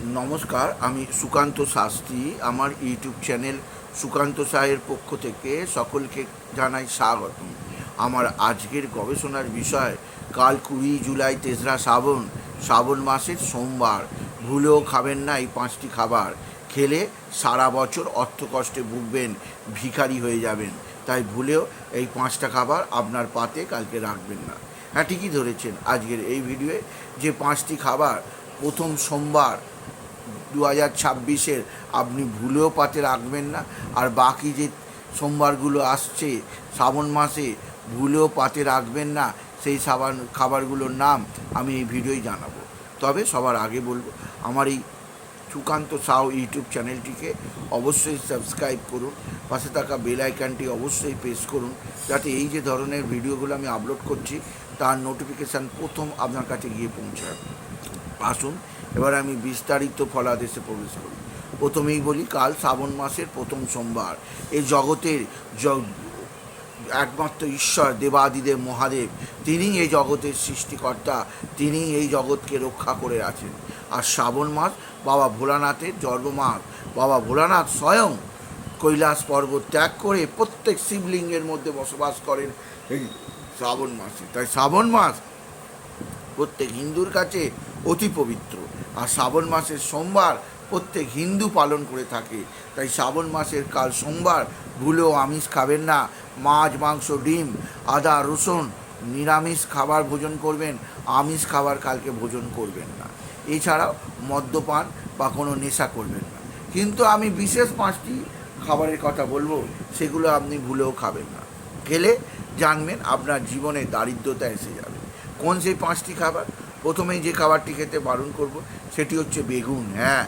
নমস্কার, আমি সুকান্ত শাস্ত্রী। আমার ইউটিউব চ্যানেল সুকান্ত সাহের পক্ষ থেকে সকলকে জানাই স্বাগতম। আমার আজকের গবেষণার বিষয় কাল 20 জুলাই, তেসরা শ্রাবণ মাসের সোমবার। ভুলেও খাবেন না এই 5টি খাবার। খেলে সারা বছর অর্থকষ্টে ভুগবেন, ভিখারি হয়ে যাবেন। তাই ভুলেও এই 5টা খাবার আপনার পাতে কালকে রাখবেন না। হ্যাঁ, ঠিকই ধরেছেন। আজকের এই ভিডিওয়ে যে 5টি খাবার প্রথম সোমবার 2026-এর আপনি ভুলেও পাতে রাখবেন না, আর বাকি যে সোমবারগুলো আসছে শ্রাবণ মাসে ভুলেও পাতে রাখবেন না, সেই খাবারগুলোর নাম আমি এই ভিডিওয় জানাবো। তবে সবার আগে বলবো, আমার এই সুকান্ত সাউ ইউটিউব চ্যানেলটিকে অবশ্যই সাবস্ক্রাইব করুন, পাশে থাকা বেল আইকনটি অবশ্যই প্রেস করুন, যাতে এই যে ধরনের ভিডিওগুলো আমি আপলোড করছি তার নোটিফিকেশান প্রথম আপনার কাছে গিয়ে পৌঁছায়। আসুন এবার আমি বিস্তারিত ফলাদেশে প্রবেশ করি। প্রথমেই বলি, কাল শ্রাবণ মাসের প্রথম সোমবার। এই জগতের একমাত্র ঈশ্বর দেবাদিদেব মহাদেব, তিনি এই জগতের সৃষ্টিকর্তা, তিনি এই জগৎকে রক্ষা করে আছেন। আর শ্রাবণ মাস বাবা ভোলানাথের জন্মমাস। বাবা ভোলানাথ স্বয়ং কৈলাস পর্বত ত্যাগ করে প্রত্যেক শিবলিঙ্গের মধ্যে বসবাস করেন এই শ্রাবণ মাসে। তাই শ্রাবণ মাস প্রত্যেক হিন্দুর কাছে অতি পবিত্র। আর শ্রাবণ মাসের সোমবার প্রত্যেক হিন্দু পালন করে থাকে। তাই শ্রাবণ মাসের কাল সোমবার ভুলেও আমিষ খাবেন না। মাছ, মাংস, ডিম, আদা, রসুন নিরামিষ খাবার ভোজন করবেন, আমিষ খাবার কালকে ভোজন করবেন না। এছাড়াও মদ্যপান বা কোনো নেশা করবেন না। কিন্তু আমি বিশেষ 5টি খাবারের কথা বলবো, সেগুলো আপনি ভুলেও খাবেন না। খেলে জানবেন আপনার জীবনে দারিদ্রতা এসে যাবে। কোন সেই 5টি খাবার? প্রথমেই যে খাবারটি খেতে বারণ করব সেটি হচ্ছে বেগুন। হ্যাঁ,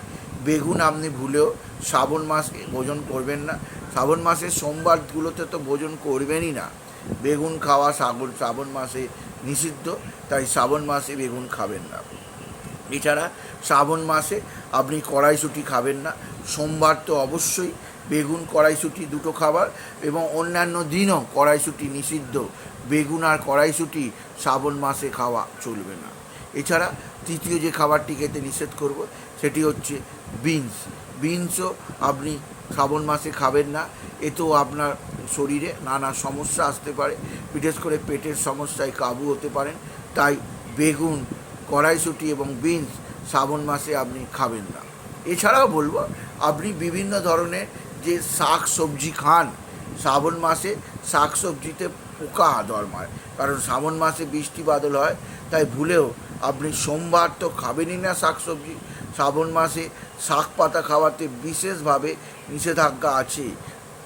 বেগুন আপনি ভুলেও শ্রাবণ মাসে ভোজন করবেন না। শ্রাবণ মাসের সোমবারগুলোতে তো ভোজন করবেনই না। বেগুন খাওয়া শ্রাবণ মাসে নিষিদ্ধ, তাই শ্রাবণ মাসে বেগুন খাবেন না। এছাড়া শ্রাবণ মাসে আপনি কড়াইশুঁটি খাবেন না। সোমবার তো অবশ্যই বেগুন, কড়াইশুঁটি দুটো খাবার, এবং অন্যান্য দিনও কড়াইশুঁটি নিষিদ্ধ। বেগুন আর কড়াইশুঁটি শ্রাবণ মাসে খাওয়া চলবে না। এছাড়া তৃতীয় যে খাবারটি খেতে নিষেধ করব সেটি হচ্ছে বিনস। বিনসও আপনি শ্রাবণ মাসে খাবেন না। এতেও আপনার শরীরে নানা সমস্যা আসতে পারে, বিশেষ করে পেটের সমস্যায় কাবু হতে পারেন। তাই বেগুন, কড়াইশুঁটি এবং বিনস শ্রাবণ মাসে আপনি খাবেন না। এছাড়াও বলবো, আপনি বিভিন্ন ধরনের যে শাক সবজি খান, শ্রাবণ মাসে শাক সবজিতে পোকা জন্মায়, কারণ শ্রাবণ মাসে বৃষ্টি বাদল হয়। তাই ভুলেও আপনি সোমবার তো খাবেনই না শাক সবজি। শ্রাবণ মাসে শাক পাতা খাওয়াতে বিশেষভাবে নিষেধাজ্ঞা আছে,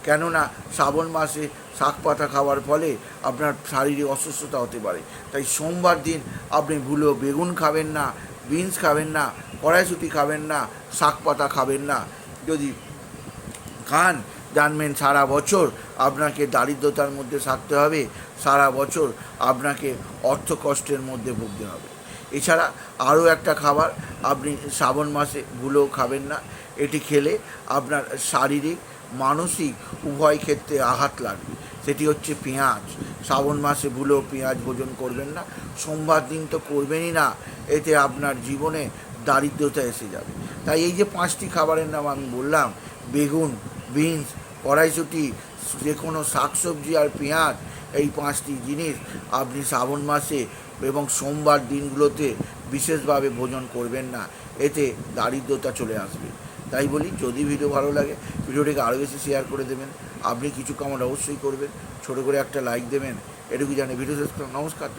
কেননা শ্রাবণ মাসে শাক পাতা খাওয়ার ফলে আপনার শারীরিক অসুস্থতা হতে পারে। তাই সোমবার দিন আপনি ভুলেও বেগুন খাবেন না, বিনস খাবেন না, কড়াইশুঁটি খাবেন না, শাক পাতা খাবেন না। যদি খান, জানবেন সারা বছর আপনাকে দারিদ্রতার মধ্যে থাকতে হবে, সারা বছর আপনাকে অর্থকষ্টের মধ্যে ভুগতে হবে। এছাড়া আরও একটা খাবার আপনি শ্রাবণ মাসে ভুলেও খাবেন না। এটি খেলে আপনার শারীরিক, মানসিক উভয় ক্ষেত্রে আঘাত লাগবে। সেটি হচ্ছে পেঁয়াজ। শ্রাবণ মাসে ভুলেও পেঁয়াজ ভোজন করবেন না। সোমবার দিন তো করবেনই না, এতে আপনার জীবনে দারিদ্রতা এসে যাবে। তাই এই যে 5টি খাবারের নাম আমি বললাম, বেগুন, বিনস, কড়াইশুঁটি, যে কোনো শাকসবজি আর পেঁয়াজ, এই 5টি জিনিস আপনি শ্রাবণ মাসে এবং সোমবার দিনগুলোতে বিশেষভাবে ভোজন করবেন না। এতে দারিদ্রতা চলে আসবে। তাই বলি, যদি ভিডিও ভালো লাগে ভিডিওটিকে আরও বেশি শেয়ার করে দেবেন। আপনি কিছু কমেন্ট অবশ্যই করবেন, ছোটো করে একটা লাইক দেবেন। এটুকু জানি। ভিডিও শেষ করুন। নমস্কার।